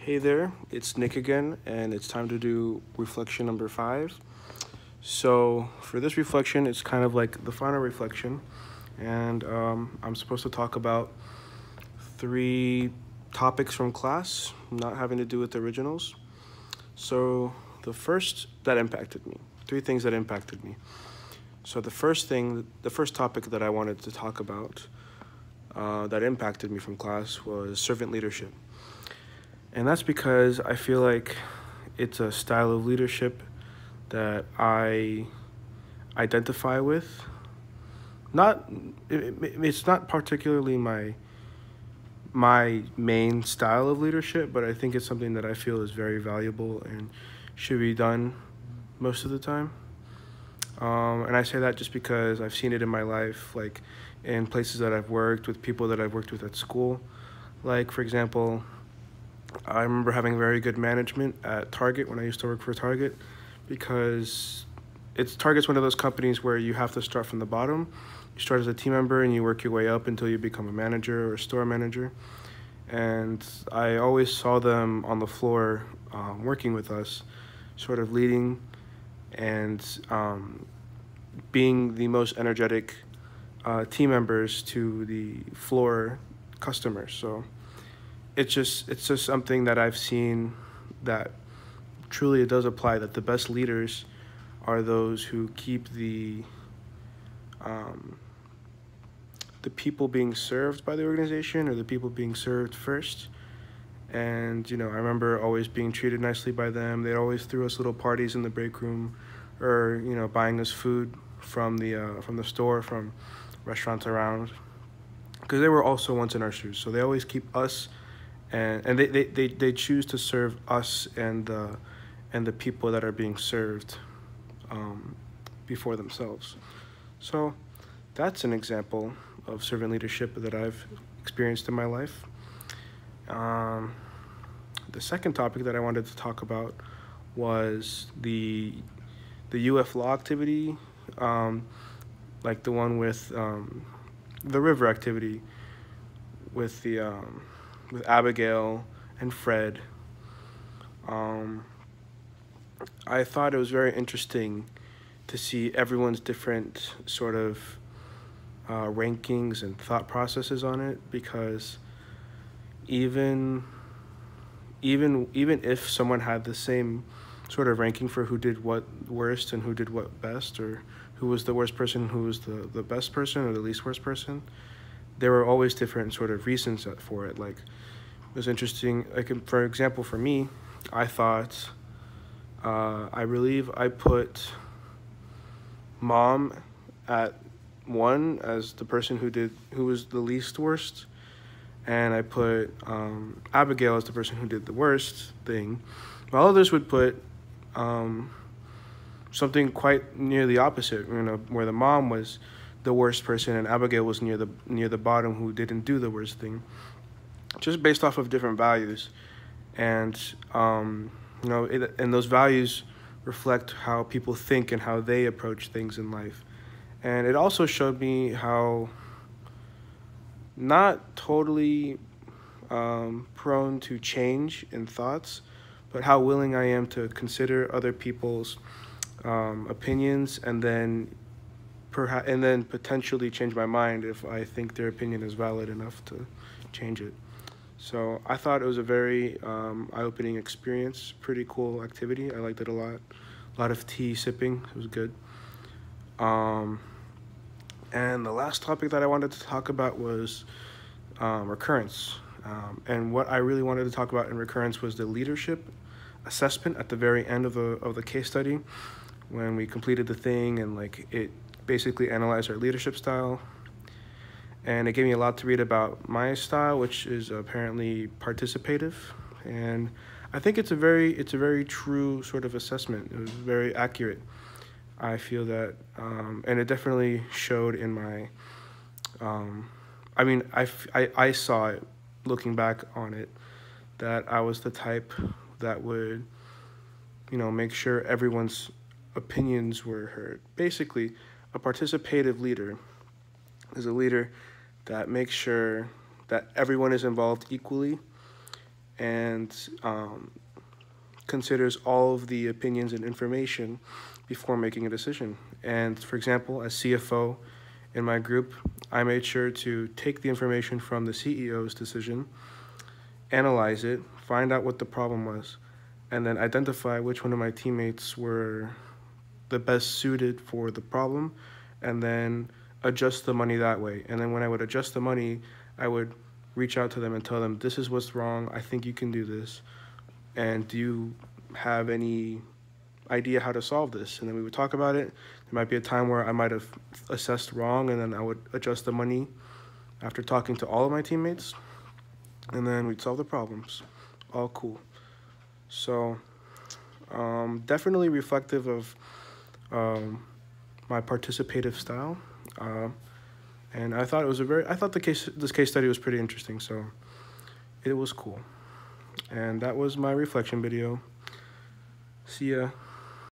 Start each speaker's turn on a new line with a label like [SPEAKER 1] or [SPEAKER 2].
[SPEAKER 1] Hey there, it's Nick again, and it's time to do reflection number 5. So, for this reflection, it's kind of like the final reflection, and I'm supposed to talk about 3 topics from class, not having to do with the originals. So, the first that impacted me, 3 things that impacted me. So, the first topic that I wanted to talk about that impacted me from class was servant leadership. And that's because I feel like it's a style of leadership that I identify with. Not, it's not particularly my main style of leadership, but I think it's something that I feel is very valuable and should be done most of the time. And I say that just because I've seen it in my life, like in places that I've worked with, people that I've worked with at school. Like, for example, I remember having very good management at Target when I used to work for Target, because Target's one of those companies where you have to start from the bottom. You start as a team member and you work your way up until you become a manager or a store manager. And I always saw them on the floor working with us, sort of leading and being the most energetic team members to the floor customers. So it's just something that I've seen that truly it does apply, that the best leaders are those who keep the people being served by the organization, or the people being served first. And I remember always being treated nicely by them. They always threw us little parties in the break room, or buying us food from the store, from restaurants around, because they were also once in our shoes. So they always keep us, and they choose to serve us and the people that are being served before themselves. So that's an example of servant leadership that I've experienced in my life. The second topic that I wanted to talk about was the UF law activity, like the one with the river activity with with Abigail and Fred. I thought it was very interesting to see everyone's different sort of rankings and thought processes on it, because even if someone had the same sort of ranking for who did what worst and who did what best, or who was the worst person, who was the best person, or the least worst person, there were always different sort of reasons for it. Like, it was interesting, like, for example, for me, I thought I believe I put Mom at 1 as the person who was the least worst, and I put Abigail as the person who did the worst thing, while others would put something quite near the opposite, where the mom was the worst person and Abigail was near the bottom, who didn't do the worst thing, just based off of different values. And and those values reflect how people think and how they approach things in life. And it also showed me how not totally prone to change in thoughts, but how willing I am to consider other people's opinions, and then potentially change my mind if I think their opinion is valid enough to change it. So I thought it was a very eye-opening experience, pretty cool activity. I liked it a lot. A lot of tea sipping. It was good. And the last topic that I wanted to talk about was recurrence. And what I really wanted to talk about in recurrence was the leadership assessment at the very end of the case study, when we completed the thing, and it basically analyzed our leadership style. And it gave me a lot to read about my style, which is apparently participative. And I think it's a very true sort of assessment. It was very accurate. I feel that, and it definitely showed in my, I saw it, looking back on it, that I was the type that would, make sure everyone's opinions were heard. Basically, a participative leader is a leader that makes sure that everyone is involved equally, and considers all of the opinions and information before making a decision. And for example, as CFO in my group, I made sure to take the information from the CEO's decision, analyze it, find out what the problem was, and then identify which one of my teammates were the best suited for the problem, and then adjust the money that way. And then when I would adjust the money, I would reach out to them and tell them, this is what's wrong, I think you can do this, and do you have any idea how to solve this? And then we would talk about it. There might be a time where I might have assessed wrong, and then I would adjust the money after talking to all of my teammates, and then we'd solve the problems. All cool. So definitely reflective of my participative style, and I thought this case study was pretty interesting, so it was cool. And that was my reflection video. See ya.